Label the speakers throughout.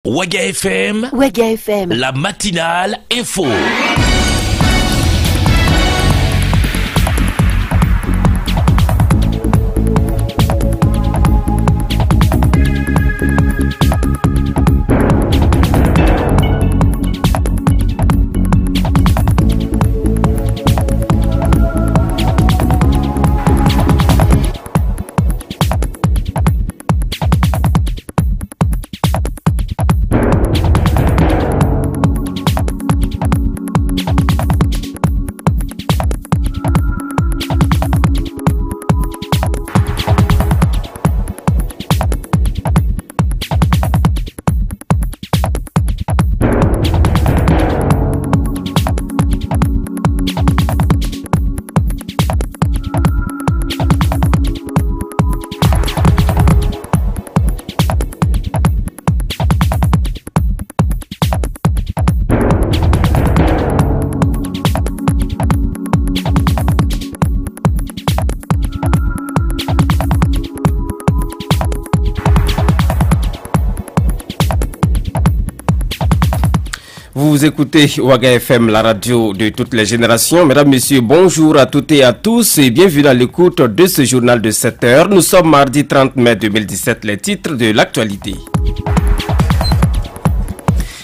Speaker 1: Waga FM, la matinale info.
Speaker 2: Vous écoutez Waga FM, la radio de toutes les générations. Mesdames, Messieurs, bonjour à toutes et à tous et bienvenue à l'écoute de ce journal de 7 heures. Nous sommes mardi 30 mai 2017, les titres de l'actualité.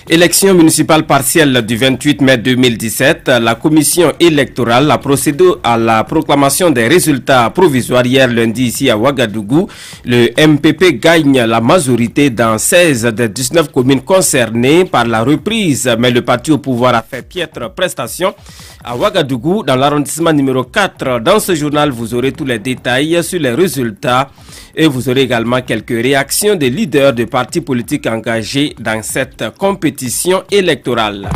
Speaker 2: Élection municipale partielle du 28 mai 2017, la commission électorale a procédé à la proclamation des résultats provisoires hier lundi ici à Ouagadougou. Le MPP gagne la majorité dans 16 des 19 communes concernées par la reprise, mais le parti au pouvoir a fait piètre prestation à Ouagadougou dans l'arrondissement numéro 4. Dans ce journal, vous aurez tous les détails sur les résultats et vous aurez également quelques réactions des leaders de partis politiques engagés dans cette compétition électorale.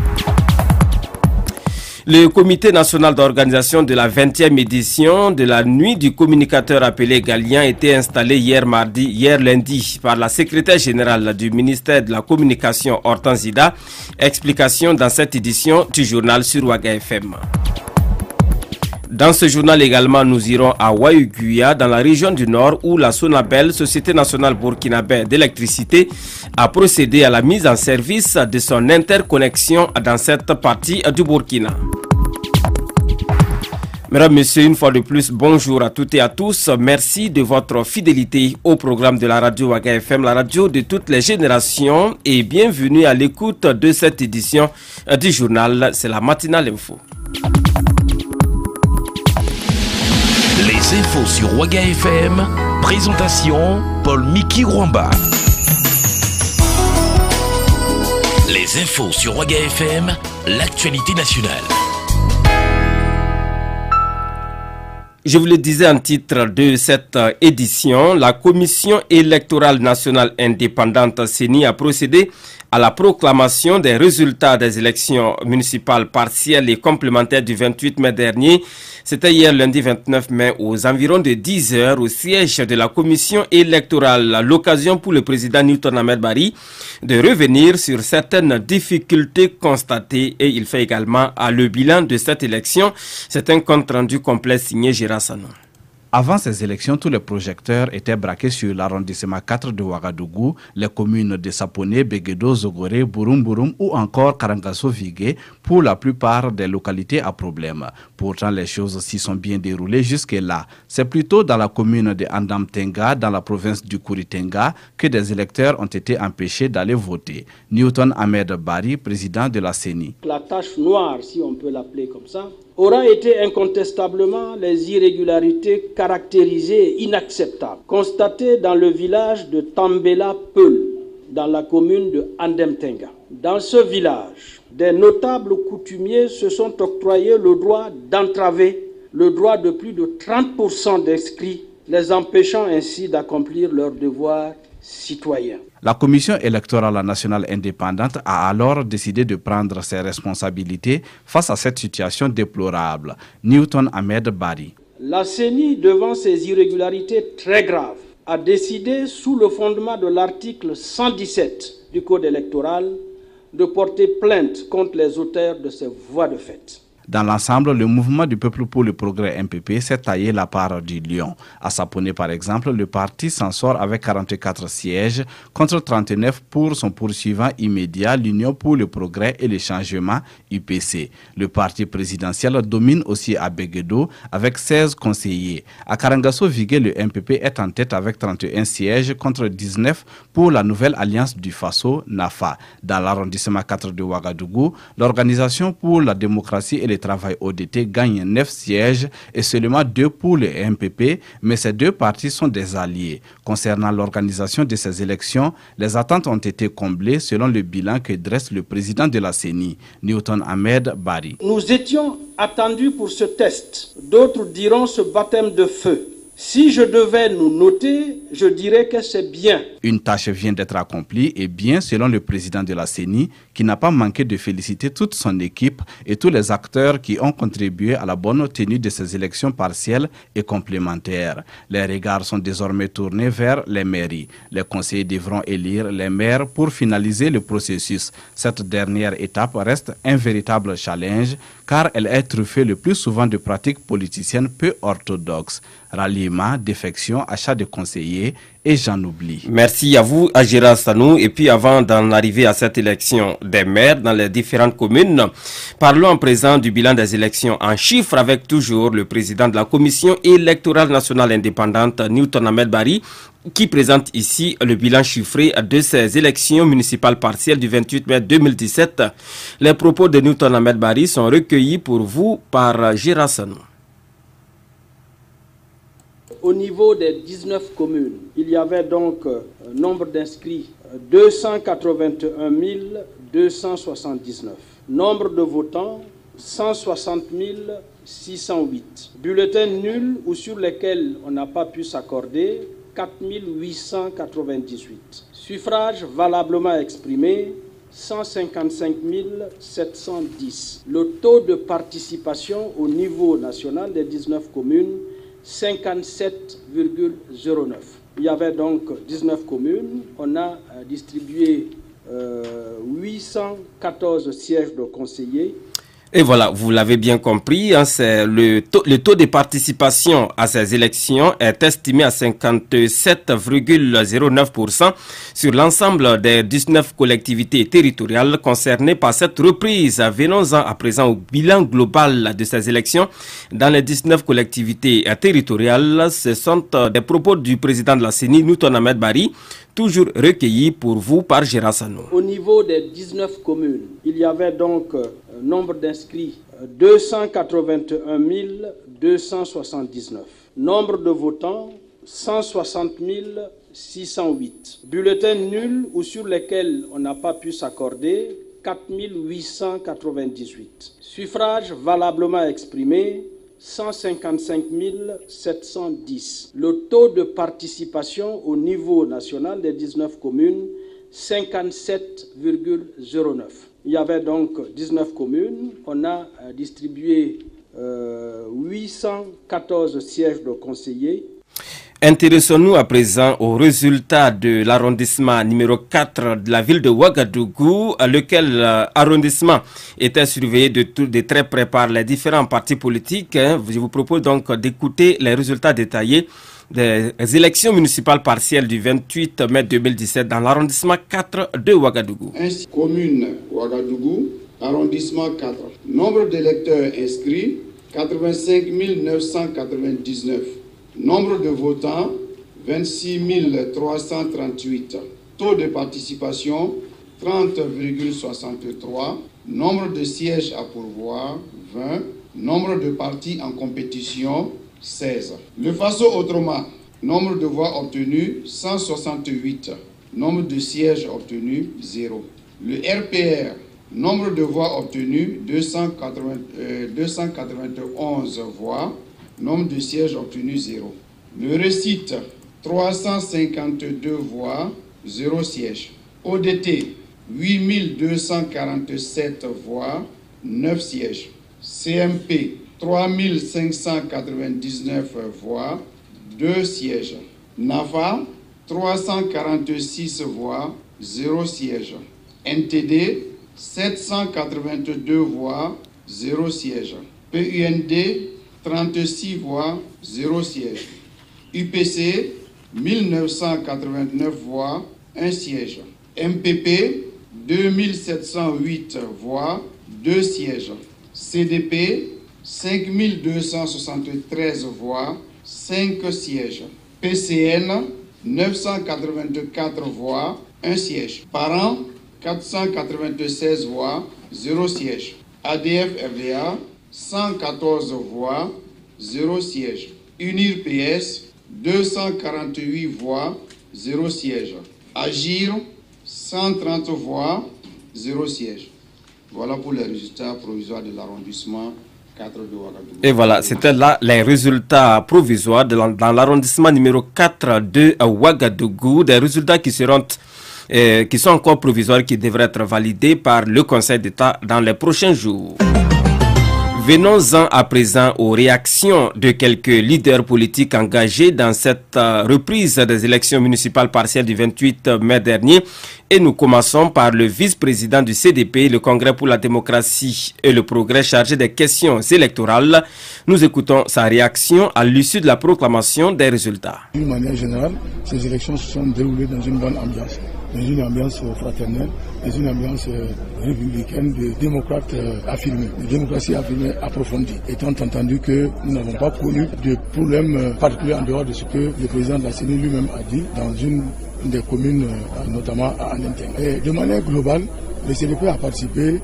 Speaker 2: Le comité national d'organisation de la 20e édition de la nuit du communicateur appelé Galien a été installé hier lundi par la secrétaire générale du ministère de la Communication Hortense Zida. Explication dans cette édition du journal sur Waga FM. Dans ce journal également, nous irons à Waïguya, dans la région du Nord, où la Sonabel, Société nationale burkinabé d'électricité, a procédé à la mise en service de son interconnexion dans cette partie du Burkina. Mesdames, Messieurs, une fois de plus, bonjour à toutes et à tous. Merci de votre fidélité au programme de la radio Waga FM, la radio de toutes les générations, et bienvenue à l'écoute de cette édition du journal. C'est la matinale info.
Speaker 1: Les infos sur Waga FM, présentation Paul Miki Rwamba. Les infos sur Waga FM, l'actualité nationale.
Speaker 2: Je vous le disais en titre de cette édition, la Commission électorale nationale indépendante CENI a procédé à la proclamation des résultats des élections municipales partielles et complémentaires du 28 mai dernier. C'était hier lundi 29 mai aux environs de 10 heures au siège de la commission électorale. L'occasion pour le président Newton Ahmed Barry de revenir sur certaines difficultés constatées et il fait également le bilan de cette élection. C'est un compte rendu complet signé Gérard Sanon.
Speaker 3: Avant ces élections, tous les projecteurs étaient braqués sur l'arrondissement 4 de Ouagadougou, les communes de Saponé, Beguedo, Zogoré, Bouroum ou encore Karangasso-Vigué, pour la plupart des localités à problème. Pourtant, les choses s'y sont bien déroulées jusque-là. C'est plutôt dans la commune de Andamtenga, dans la province du Kouritenga, que des électeurs ont été empêchés d'aller voter. Newton Ahmed Barry, président de la CENI.
Speaker 4: La tache noire, si on peut l'appeler comme ça, aura été incontestablement les irrégularités caractérisées et inacceptables constatées dans le village de Tambela Peul, dans la commune de Andamtenga. Dans ce village, des notables coutumiers se sont octroyés le droit d'entraver le droit de plus de 30% d'inscrits, les empêchant ainsi d'accomplir leurs devoirs citoyens.
Speaker 3: La Commission électorale nationale indépendante a alors décidé de prendre ses responsabilités face à cette situation déplorable. Newton Ahmed Barry.
Speaker 4: La CENI, devant ces irrégularités très graves, a décidé, sous le fondement de l'article 117 du Code électoral, de porter plainte contre les auteurs de ces voies de fait.
Speaker 3: Dans l'ensemble, le mouvement du peuple pour le progrès MPP s'est taillé la part du lion. À Sapone, par exemple, le parti s'en sort avec 44 sièges contre 39 pour son poursuivant immédiat, l'Union pour le progrès et le changement UPC. Le parti présidentiel domine aussi à Beguedo avec 16 conseillers. À Karangasso-Vigué, le MPP est en tête avec 31 sièges contre 19 pour la nouvelle alliance du Faso, NAFA. Dans l'arrondissement 4 de Ouagadougou, l'Organisation pour la démocratie et le travail ODT gagne 9 sièges et seulement 2 pour le MPP, mais ces deux partis sont des alliés. Concernant l'organisation de ces élections, les attentes ont été comblées selon le bilan que dresse le président de la CENI, Newton Ahmed Bari.
Speaker 4: Nous étions attendus pour ce test. D'autres diront ce baptême de feu. Si je devais nous noter, je dirais que c'est bien.
Speaker 3: Une tâche vient d'être accomplie et bien selon le président de la CENI, qui n'a pas manqué de féliciter toute son équipe et tous les acteurs qui ont contribué à la bonne tenue de ces élections partielles et complémentaires. Les regards sont désormais tournés vers les mairies. Les conseillers devront élire les maires pour finaliser le processus. Cette dernière étape reste un véritable challenge car elle est truffée le plus souvent de pratiques politiciennes peu orthodoxes. Ralliement, défection, achat de conseillers et j'en oublie.
Speaker 2: Merci à vous, Agera Sanou. Et puis avant d'en arriver à cette élection des maires dans les différentes communes, parlons à présent du bilan des élections en chiffres avec toujours le président de la Commission électorale nationale indépendante, Newton Ahmed Bari, qui présente ici le bilan chiffré de ces élections municipales partielles du 28 mai 2017. Les propos de Newton Ahmed Bari sont recueillis pour vous par Gérard Sanou.
Speaker 4: Au niveau des 19 communes, il y avait donc nombre d'inscrits 281 279. Nombre de votants 160 608. Bulletins nuls ou sur lesquels on n'a pas pu s'accorder 4 898. Suffrages valablement exprimés 155 710. Le taux de participation au niveau national des 19 communes 57,09. Il y avait donc 19 communes. On a distribué 814 sièges de conseillers.
Speaker 2: Et voilà, vous l'avez bien compris, hein, le taux de participation à ces élections est estimé à 57,09% sur l'ensemble des 19 collectivités territoriales concernées par cette reprise. Venons-en à présent au bilan global de ces élections. Dans les 19 collectivités territoriales, ce sont des propos du président de la CENI, Newton Ahmed Bari, toujours recueillis pour vous par Gérard Sanou.
Speaker 4: Au niveau des 19 communes, il y avait donc nombre d'inscrits 281 279. Nombre de votants 160 608. Bulletins nuls ou sur lesquels on n'a pas pu s'accorder 4 898. Suffrages valablement exprimés 155 710. Le taux de participation au niveau national des 19 communes, 57,09. Il y avait donc 19 communes. On a distribué 814 sièges de conseillers.
Speaker 2: Intéressons-nous à présent au résultat de l'arrondissement numéro 4 de la ville de Ouagadougou, lequel arrondissement était surveillé de très près par les différents partis politiques. Je vous propose donc d'écouter les résultats détaillés des élections municipales partielles du 28 mai 2017 dans l'arrondissement 4 de Ouagadougou.
Speaker 5: Commune Ouagadougou, arrondissement 4. Nombre d'électeurs inscrits, 85 999. Nombre de votants, 26 338. Taux de participation, 30,63. Nombre de sièges à pourvoir, 20. Nombre de partis en compétition, 16. Le Faso autrement, nombre de voix obtenues, 168. Nombre de sièges obtenus, 0. Le RPR, nombre de voix obtenues, 291 voix. Nombre de sièges obtenus, 0. Le récite, 352 voix, 0 siège. ODT, 8247 voix, 9 sièges. CMP, 3599 voix, 2 sièges. NAFA, 346 voix, 0 siège. NTD, 782 voix, 0 siège. PUND, 36 voix, 0 siège. UPC, 1989 voix, 1 siège. MPP, 2708 voix, 2 sièges. CDP, 5273 voix, 5 sièges. PCN, 984 voix, 1 siège. Parents, 496 voix, 0 siège. ADF-RDA, 114 voix, 0 siège. UNIR-PS, 248 voix, 0 siège. Agir, 130 voix, 0 siège. Voilà pour les résultats provisoires de l'arrondissement 4 de Ouagadougou.
Speaker 2: Et voilà, c'était là les résultats provisoires dans l'arrondissement numéro 4 de Ouagadougou. Des résultats qui sont encore provisoires, qui devraient être validés par le Conseil d'État dans les prochains jours. Venons-en à présent aux réactions de quelques leaders politiques engagés dans cette reprise des élections municipales partielles du 28 mai dernier. Et nous commençons par le vice-président du CDP, le Congrès pour la démocratie et le progrès chargé des questions électorales. Nous écoutons sa réaction à l'issue de la proclamation des résultats.
Speaker 6: D'une manière générale, ces élections se sont déroulées dans une bonne ambiance. Dans une ambiance fraternelle, dans une ambiance républicaine de démocrates affirmés, de démocratie affirmée approfondie. Étant entendu que nous n'avons pas connu de problème particulier en dehors de ce que le président de la CENI lui-même a dit dans une des communes, notamment à Aninten. Et de manière globale, le CDP a participé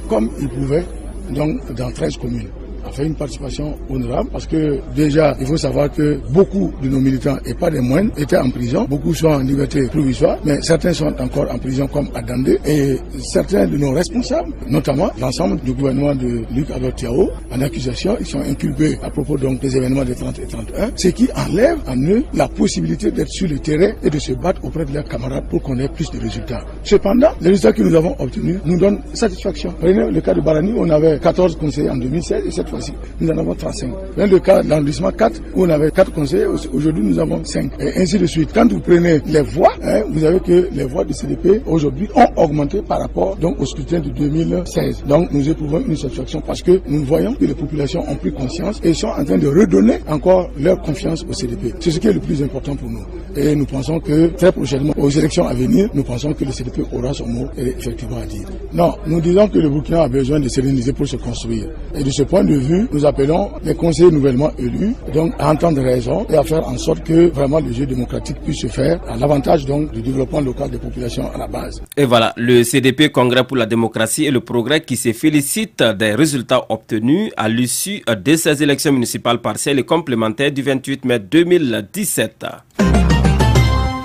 Speaker 6: comme il pouvait donc, dans 13 communes. A fait une participation honorable parce que déjà il faut savoir que beaucoup de nos militants et pas des moindres étaient en prison, beaucoup sont en liberté provisoire, mais certains sont encore en prison comme à Dandé et certains de nos responsables, notamment l'ensemble du gouvernement de Luc Abel-Tiao, en accusation, ils sont inculpés à propos donc des événements des 30 et 31, ce qui enlève en eux la possibilité d'être sur le terrain et de se battre auprès de leurs camarades pour qu'on ait plus de résultats. Cependant, les résultats que nous avons obtenus nous donnent satisfaction. Prenez le cas de Barani, on avait 14 conseillers en 2016 et cette fois nous en avons 35. Dans le cas de l'arrondissement 4, où on avait 4 conseillers, aujourd'hui nous avons 5. Et ainsi de suite. Quand vous prenez les voix, vous avez que les voix du CDP aujourd'hui ont augmenté par rapport donc, au scrutin de 2016. Donc nous éprouvons une satisfaction parce que nous voyons que les populations ont pris conscience et sont en train de redonner encore leur confiance au CDP. C'est ce qui est le plus important pour nous. Et nous pensons que très prochainement, aux élections à venir, nous pensons que le CDP aura son mot effectivement à dire. Non, nous disons que le Burkina a besoin de séréniser pour se construire. Et de ce point de vue, nous appelons les conseillers nouvellement élus donc à entendre raison et à faire en sorte que vraiment le jeu démocratique puisse se faire à l'avantage donc du développement local des populations à la base.
Speaker 2: Et voilà, le CDP, Congrès pour la démocratie et le progrès, qui se félicite des résultats obtenus à l'issue de ces élections municipales partielles et complémentaires du 28 mai 2017.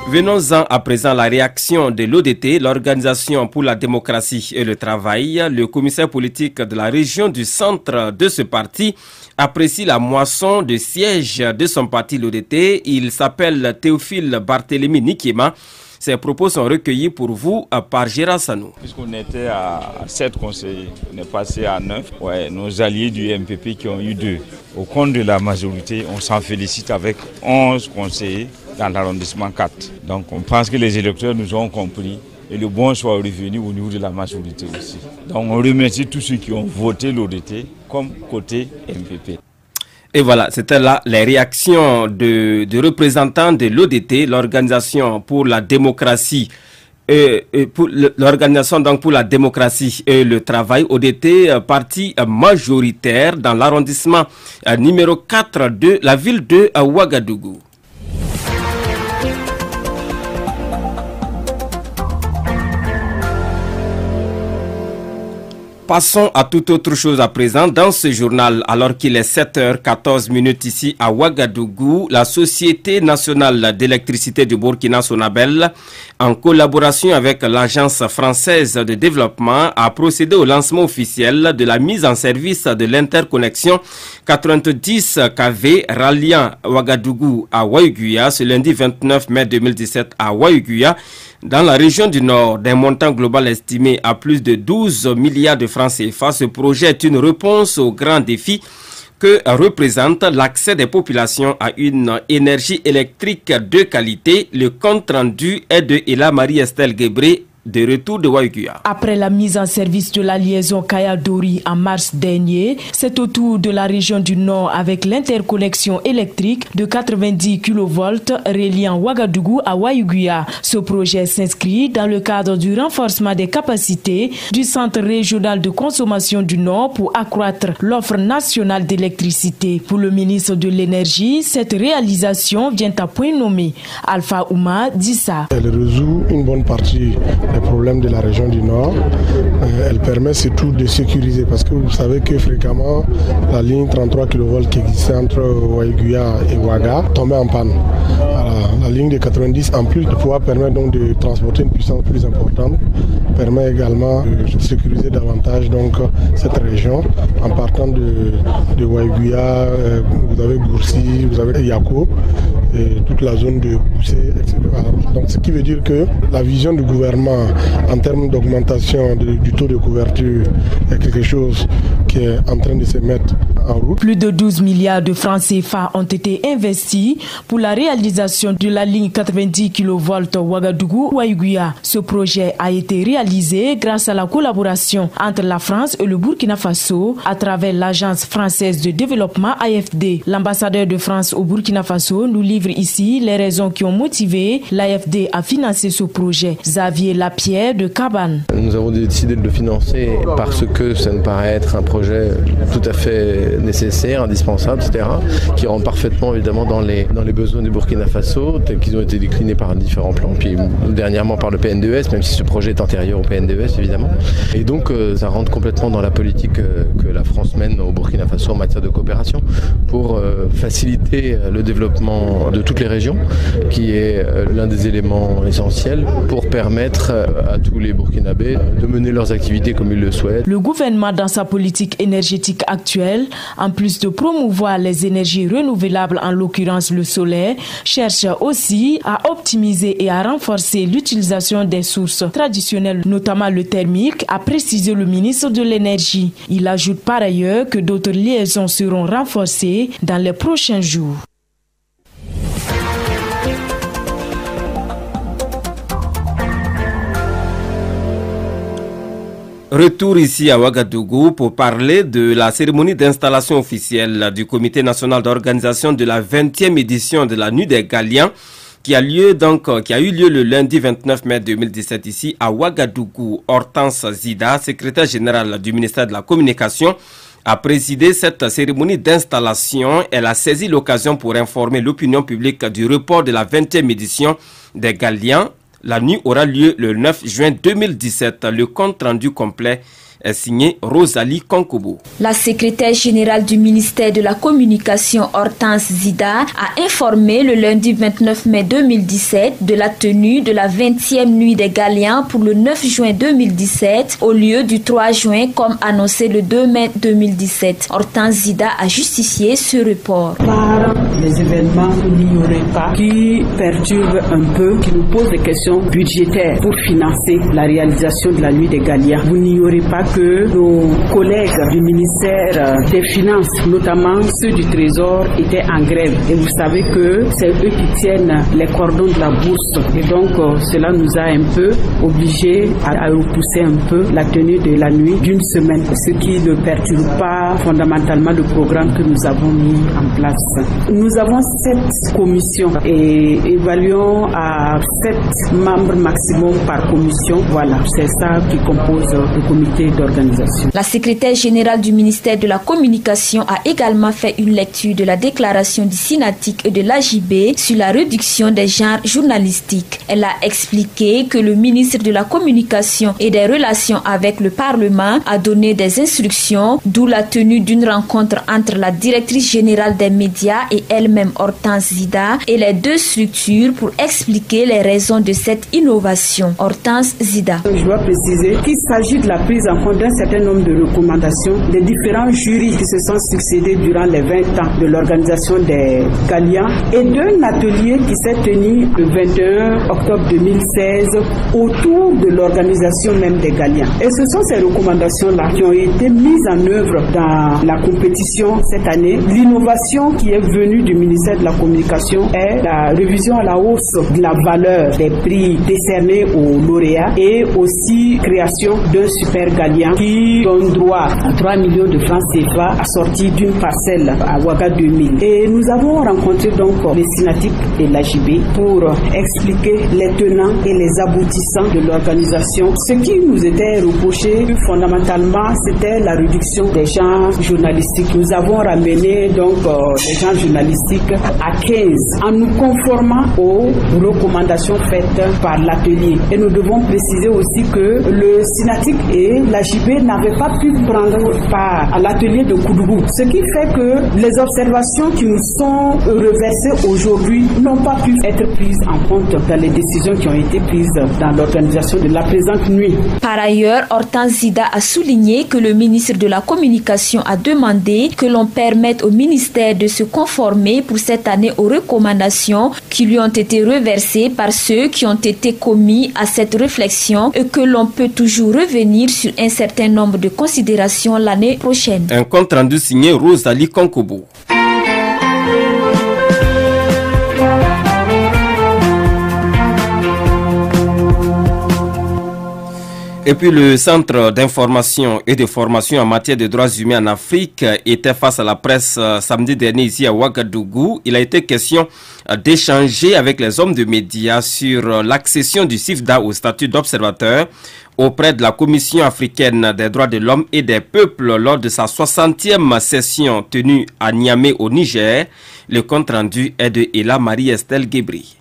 Speaker 2: Venons-en à présent à la réaction de l'ODT, l'Organisation pour la démocratie et le travail. Le commissaire politique de la région du centre de ce parti apprécie la moisson de sièges de son parti, l'ODT. Il s'appelle Théophile Barthélémy Nikiema. Ces propos sont recueillis pour vous par Gérard Sanou.
Speaker 7: Puisqu'on était à 7 conseillers, on est passé à 9. Ouais, nos alliés du MPP qui ont eu 2. Au compte de la majorité, on s'en félicite avec 11 conseillers dans l'arrondissement 4. Donc on pense que les électeurs nous ont compris et le bon soit revenu au niveau de la majorité aussi. Donc on remercie tous ceux qui ont voté l'ODT comme côté MPP.
Speaker 2: Et voilà, c'était là les réactions de représentants de l'ODT, l'Organisation pour la démocratie. Pour l'Organisation donc pour la démocratie et le travail, ODT, parti majoritaire dans l'arrondissement numéro 4 de la ville de Ouagadougou. Passons à toute autre chose à présent dans ce journal. Alors qu'il est 7h14 ici à Ouagadougou, la Société nationale d'électricité du Burkina Sonabel, en collaboration avec l'Agence française de développement, a procédé au lancement officiel de la mise en service de l'interconnexion 90 kV ralliant Ouagadougou à Waïguya ce lundi 29 mai 2017 à Waïguya, dans la région du Nord, d'un montant global estimé à plus de 12 milliards de francs CFA. Ce projet est une réponse aux grands défis que représente l'accès des populations à une énergie électrique de qualité. Le compte rendu est de Ella Marie-Estelle Guébré de retour de Waiguya.
Speaker 8: Après la mise en service de la liaison Kaya-Dori en mars dernier, c'est au tour de la région du Nord avec l'interconnexion électrique de 90 kV reliant Ouagadougou à Waiguya. Ce projet s'inscrit dans le cadre du renforcement des capacités du Centre régional de consommation du Nord pour accroître l'offre nationale d'électricité. Pour le ministre de l'Énergie, cette réalisation vient à point nommé. Alpha Ouma dit ça.
Speaker 9: Elle résout une bonne partie des problèmes de la région du Nord. Elle permet surtout de sécuriser parce que vous savez que fréquemment la ligne 33 kV qui existait entre Waiguya et Ouaga tombait en panne. Voilà, la ligne de 90 en plus de pouvoir permettre donc de transporter une puissance plus importante permet également de sécuriser davantage donc cette région en partant de Waiguya, vous avez Goursi, vous avez Yako et toute la zone de Boussé, etc. Donc ce qui veut dire que la vision du gouvernement en termes d'augmentation du taux de couverture est quelque chose qui est en train de se mettre en route.
Speaker 8: Plus de 12 milliards de francs CFA ont été investis pour la réalisation de la ligne 90 kV Ouagadougou-Waiguya. Ce projet a été réalisé grâce à la collaboration entre la France et le Burkina Faso à travers l'Agence française de développement AFD. L'ambassadeur de France au Burkina Faso nous livre ici les raisons qui ont motivé l'AFD à financer ce projet. Xavier Lapierre de Cabane.
Speaker 10: Nous avons décidé de le financer parce que ça nous paraît être un projet tout à fait nécessaire, indispensable, etc., qui rentre parfaitement évidemment dans les besoins du Burkina Faso, tels qu'ils ont été déclinés par différents plans, puis dernièrement par le PNDES, même si ce projet est antérieur au PNDES évidemment. Et donc ça rentre complètement dans la politique que la France mène au Burkina Faso en matière de coopération pour faciliter le développement de toutes les régions, qui est l'un des éléments essentiels pour permettre à tous les Burkinabés de mener leurs activités comme ils le souhaitent.
Speaker 8: Le gouvernement, dans sa politique énergétique actuelle, en plus de promouvoir les énergies renouvelables, en l'occurrence le solaire, cherche aussi à optimiser et à renforcer l'utilisation des sources traditionnelles, notamment le thermique, a précisé le ministre de l'Énergie. Il ajoute par ailleurs que d'autres liaisons seront renforcées dans les prochains jours.
Speaker 2: Retour ici à Ouagadougou pour parler de la cérémonie d'installation officielle du Comité national d'organisation de la 20e édition de la Nuit des Galiens qui a eu lieu le lundi 29 mai 2017 ici à Ouagadougou. Hortense Zida, secrétaire générale du ministère de la Communication, a présidé cette cérémonie d'installation. Elle a saisi l'occasion pour informer l'opinion publique du report de la 20e édition des Galiens. La nuit aura lieu le 9 juin 2017. Le compte rendu complet est signé Rosalie Konkobo.
Speaker 11: La secrétaire générale du ministère de la Communication, Hortense Zida, a informé le lundi 29 mai 2017 de la tenue de la 20e nuit des Galiens pour le 9 juin 2017 au lieu du 3 juin comme annoncé le 2 mai 2017. Hortense Zida a justifié ce report.
Speaker 12: Par les événements qu'il n'y aurait pas qui perturbent un peu, qui nous posent des questions budgétaires pour financer la réalisation de la nuit des Galiens. Vous n'ignorez pas que nos collègues du ministère des Finances, notamment ceux du Trésor, étaient en grève. Et vous savez que c'est eux qui tiennent les cordons de la bourse. Et donc, cela nous a un peu obligés à repousser un peu la tenue de la nuit d'une semaine, ce qui ne perturbe pas fondamentalement le programme que nous avons mis en place. Nous avons 7 commissions et évaluons à 7 membres maximum par commission. Voilà, c'est ça qui compose le comité d'organisation.
Speaker 11: La secrétaire générale du ministère de la Communication a également fait une lecture de la déclaration du SINATIC et de l'AJB sur la réduction des genres journalistiques. Elle a expliqué que le ministre de la Communication et des Relations avec le Parlement a donné des instructions, d'où la tenue d'une rencontre entre la directrice générale des médias et elle-même Hortense Zida et les deux structures pour expliquer les raisons de cette innovation. Hortense Zida.
Speaker 12: Je dois préciser qu'il s'agit de la prise en compte d'un certain nombre de recommandations des différents jurys qui se sont succédés durant les 20 ans de l'organisation des Galians et d'un atelier qui s'est tenu le 21 octobre 2016 autour de l'organisation même des Galians. Et ce sont ces recommandations-là qui ont été mises en œuvre dans la compétition cette année. L'innovation qui est venue du ministère de la Communication est la révision à la hausse de la valeur des prix décernés aux lauréats et aussi création d'un super Galien qui donne droit à 3 millions de francs CFA assortis d'une parcelle à Ouaga 2000. Et nous avons rencontré donc les SYNATIC et l'AJB pour expliquer les tenants et les aboutissants de l'organisation. Ce qui nous était reproché fondamentalement, c'était la réduction des genres journalistiques. Nous avons ramené donc les genres journalistiques à 15 en nous conformant aux recommandations faites par l'atelier. Et nous devons préciser aussi que le SYNATIC et l'AJB n'avaient pas pu prendre part à l'atelier de Koudougou. Ce qui fait que les observations qui nous sont reversées aujourd'hui n'ont pas pu être prises en compte dans les décisions qui ont été prises dans l'organisation de la présente nuit.
Speaker 11: Par ailleurs, Hortense Zida a souligné que le ministre de la Communication a demandé que l'on permette au ministère de se conformer pour cette année aux recommandations qui lui ont été reversées par ceux qui ont été commis à cette réflexion et que l'on peut toujours revenir sur un certain nombre de considérations l'année prochaine.
Speaker 2: Un compte rendu signé Rosalie Konkobo. Et puis le Centre d'information et de formation en matière de droits humains en Afrique était face à la presse samedi dernier ici à Ouagadougou. Il a été question d'échanger avec les hommes de médias sur l'accession du CIFDA au statut d'observateur auprès de la Commission africaine des droits de l'homme et des peuples lors de sa 60e session tenue à Niamey au Niger. Le compte rendu est de Ella Marie-Estelle Guébry.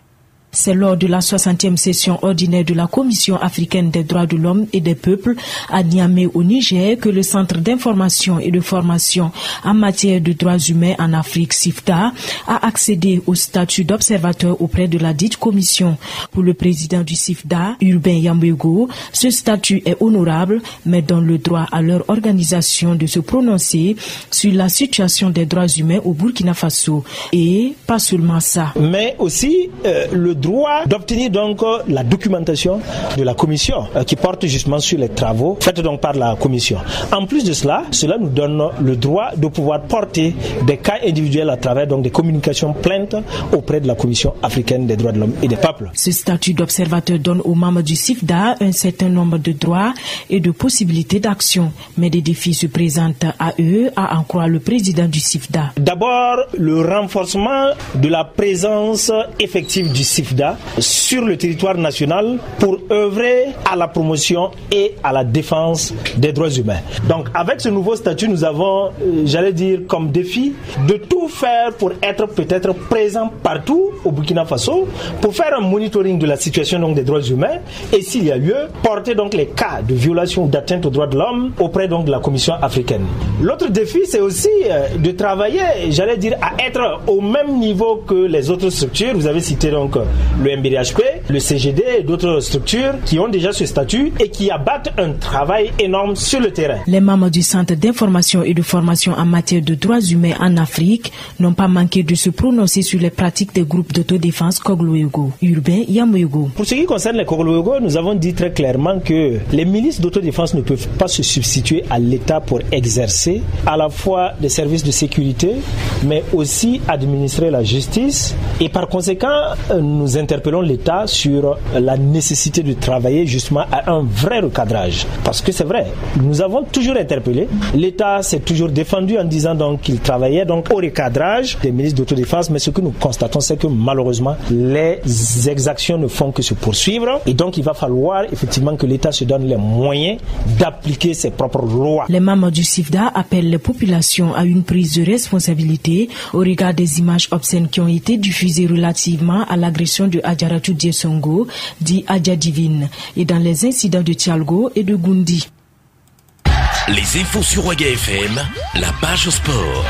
Speaker 8: C'est lors de la 60e session ordinaire de la Commission africaine des droits de l'homme et des peuples à Niamey au Niger que le Centre d'information et de formation en matière de droits humains en Afrique, CIFDA, a accédé au statut d'observateur auprès de la dite commission. Pour le président du CIFDA, Urbain Yambouego, ce statut est honorable, mais donne le droit à leur organisation de se prononcer sur la situation des droits humains au Burkina Faso. Et pas seulement ça.
Speaker 13: Mais aussi le droit d'obtenir donc la documentation de la commission qui porte justement sur les travaux faits donc par la commission. En plus de cela, cela nous donne le droit de pouvoir porter des cas individuels à travers donc des communications plaintes auprès de la Commission africaine des droits de l'homme et des peuples.
Speaker 8: Ce statut d'observateur donne aux membres du CIFDA un certain nombre de droits et de possibilités d'action, mais des défis se présentent à eux, à en croire le président du CIFDA.
Speaker 13: D'abord, le renforcement de la présence effective du CIFDA sur le territoire national pour œuvrer à la promotion et à la défense des droits humains. Donc avec ce nouveau statut, nous avons, j'allais dire, comme défi de tout faire pour être peut-être présent partout au Burkina Faso, pour faire un monitoring de la situation donc, des droits humains et s'il y a lieu, porter donc les cas de violation ou d'atteinte aux droits de l'homme auprès donc de la Commission africaine. L'autre défi, c'est aussi de travailler, j'allais dire, à être au même niveau que les autres structures. Vous avez cité donc le MBDHP, le CGD et d'autres structures qui ont déjà ce statut et qui abattent un travail énorme sur le terrain.
Speaker 8: Les membres du Centre d'information et de formation en matière de droits humains en Afrique n'ont pas manqué de se prononcer sur les pratiques des groupes d'autodéfense Kogloego. Urbain Yambouego.
Speaker 13: Pour ce qui concerne les Kogloego, nous avons dit très clairement que les milices d'autodéfense ne peuvent pas se substituer à l'État pour exercer à la fois des services de sécurité, mais aussi administrer la justice. Et par conséquent, nous interpellons l'État sur la nécessité de travailler justement à un vrai recadrage. Parce que c'est vrai, nous avons toujours interpellé. L'État s'est toujours défendu en disant donc qu'il travaillait donc au recadrage des milices d'autodéfense, mais ce que nous constatons, c'est que malheureusement, les exactions ne font que se poursuivre. Et donc, il va falloir effectivement que l'État se donne les moyens d'appliquer ses propres lois.
Speaker 8: Les membres du CIFDA appellent les populations à une prise de responsabilité au regard des images obscènes qui ont été diffusées relativement à l'agression de Adjaratou Diessongo, dit Adja Divine, et dans les incidents de Tialgo et de Gundi.
Speaker 1: Les infos sur Ouaga FM, la page sport.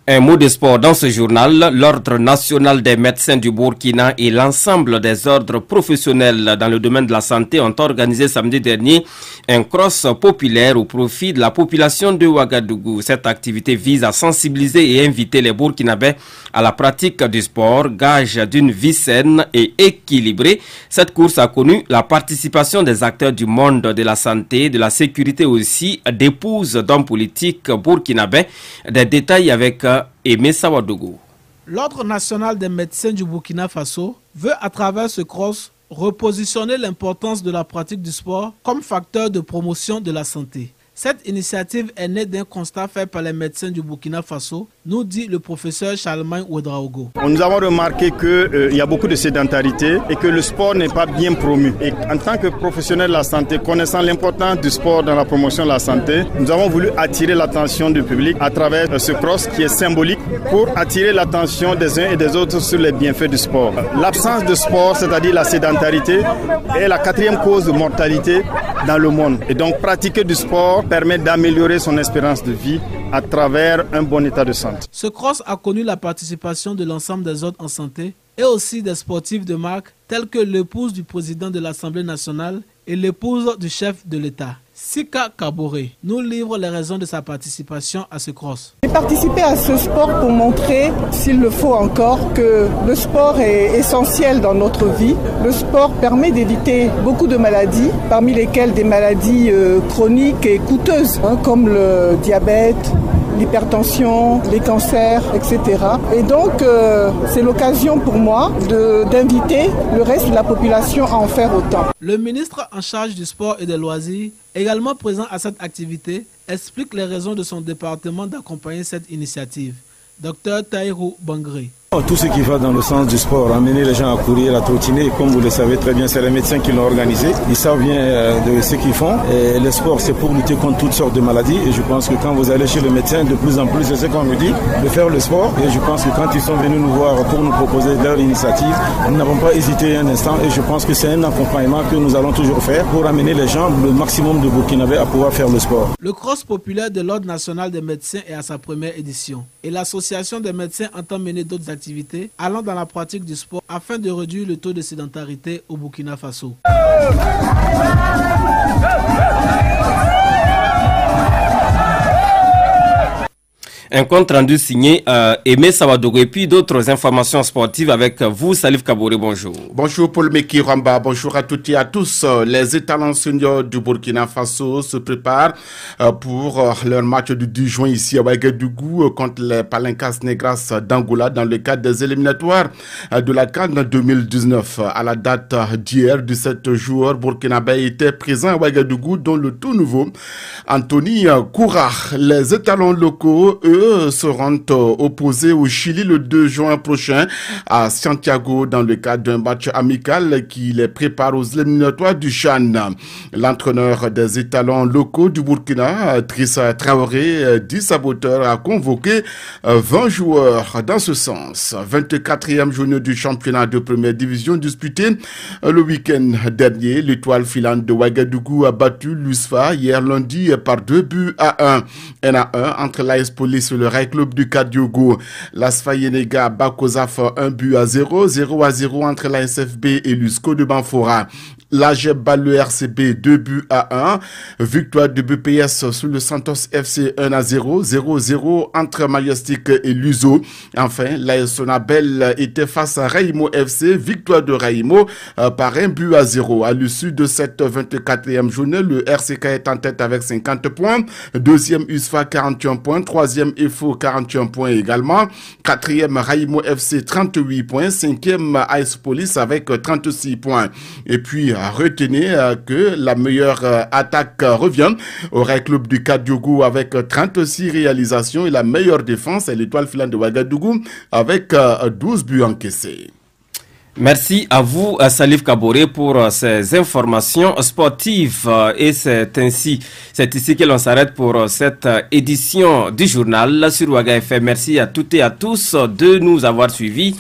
Speaker 2: Un mot de sport dans ce journal. L'Ordre national des médecins du Burkina et l'ensemble des ordres professionnels dans le domaine de la santé ont organisé samedi dernier un cross populaire au profit de la population de Ouagadougou. Cette activité vise à sensibiliser et inviter les Burkinabés à la pratique du sport, gage d'une vie saine et équilibrée. Cette course a connu la participation des acteurs du monde de la santé, de la sécurité aussi, d'épouses d'hommes politiques burkinabés. Des détails avec Aimé Sawadougou.
Speaker 14: L'Ordre national des médecins du Burkina Faso veut à travers ce cross repositionner l'importance de la pratique du sport comme facteur de promotion de la santé. Cette initiative est née d'un constat fait par les médecins du Burkina Faso, nous dit le professeur Charlemagne Ouedraogo.
Speaker 15: Nous avons remarqué qu'il y a beaucoup de sédentarité et que le sport n'est pas bien promu. Et en tant que professionnel de la santé, connaissant l'importance du sport dans la promotion de la santé, nous avons voulu attirer l'attention du public à travers ce cross qui est symbolique pour attirer l'attention des uns et des autres sur les bienfaits du sport. L'absence de sport, c'est-à-dire la sédentarité, est la 4e cause de mortalité dans le monde. Et donc pratiquer du sport permet d'améliorer son espérance de vie à travers un bon état de santé.
Speaker 14: Ce cross a connu la participation de l'ensemble des ordres en santé et aussi des sportifs de marque tels que l'épouse du président de l'Assemblée nationale et l'épouse du chef de l'État. Sika Kaboré nous livre les raisons de sa participation à ce cross.
Speaker 16: J'ai participé à ce sport pour montrer, s'il le faut encore, que le sport est essentiel dans notre vie. Le sport permet d'éviter beaucoup de maladies, parmi lesquelles des maladies chroniques et coûteuses, comme le diabète, l'hypertension, les cancers, etc. Et donc, c'est l'occasion pour moi d'inviter le reste de la population à en faire autant.
Speaker 14: Le ministre en charge du sport et des loisirs, également présent à cette activité, explique les raisons de son département d'accompagner cette initiative. Dr Taïrou Bangré.
Speaker 17: Tout ce qui va dans le sens du sport, amener les gens à courir, à trottiner, comme vous le savez très bien, c'est les médecins qui l'ont organisé. Ils savent bien de ce qu'ils font. Et le sport, c'est pour lutter contre toutes sortes de maladies. Et je pense que quand vous allez chez le médecin, de plus en plus, c'est ce qu'on me dit, de faire le sport. Et je pense que quand ils sont venus nous voir pour nous proposer leur initiative, nous n'avons pas hésité un instant. Et je pense que c'est un accompagnement que nous allons toujours faire pour amener les gens, le maximum de Burkinabés, à pouvoir faire le sport.
Speaker 14: Le cross populaire de l'Ordre national des médecins est à sa première édition. Et l'association des médecins entend mener d'autres activités allant dans la pratique du sport afin de réduire le taux de sédentarité au Burkina Faso.
Speaker 2: Un compte rendu signé Aimé Sawadougou et puis d'autres informations sportives avec vous, Salif Kabouré, bonjour.
Speaker 18: Bonjour Paul Meki Ramba, bonjour à toutes et à tous. Les étalons seniors du Burkina Faso se préparent pour leur match du 10 juin ici à Ouagadougou contre les Palencas Negras d'Angola dans le cadre des éliminatoires de la CAN 2019. À la date d'hier, 17 joueurs burkinabés étaient présents à Ouagadougou, dont le tout nouveau Anthony Koura. Les étalons locaux, eux, seront opposés au Chili le 2 juin prochain à Santiago dans le cadre d'un match amical qui les prépare aux éliminatoires du CHAN. L'entraîneur des étalons locaux du Burkina, Trissa Traoré, dit saboteur, a convoqué 20 joueurs dans ce sens. 24e journée du championnat de première division disputé le week-end dernier. L'étoile filante de Ouagadougou a battu l'USFA hier lundi par 2-1. 1-1 entre l'AS Police et le Rail Club du Kadiogo. L'ASFA Yenega bat Kozaf 1-0, 0-0 entre la SFB et l'USCO de Banfora. L'AGEP bat le RCB 2-1. Victoire de BPS sur le Santos FC 1-0, 0-0 entre Majestic et Luso. Enfin, l'AS Sonabel était face à Raimo FC. Victoire de Raimo par 1-0. À l'issue de cette 24e journée, le RCK est en tête avec 50 points. Deuxième USFA 41 points. Troisième EFO 41 points également. Quatrième Raimo FC 38 points. Cinquième AS Police avec 36 points. Et puis, retenez que la meilleure attaque revient au Rail Club du Kadiogo avec 36 réalisations et la meilleure défense est l'étoile filante de Ouagadougou avec 12 buts encaissés.
Speaker 2: Merci à vous, Salif Kaboré, pour ces informations sportives. Et c'est ici que l'on s'arrête pour cette édition du journal sur Ouaga FM. Merci à toutes et à tous de nous avoir suivis.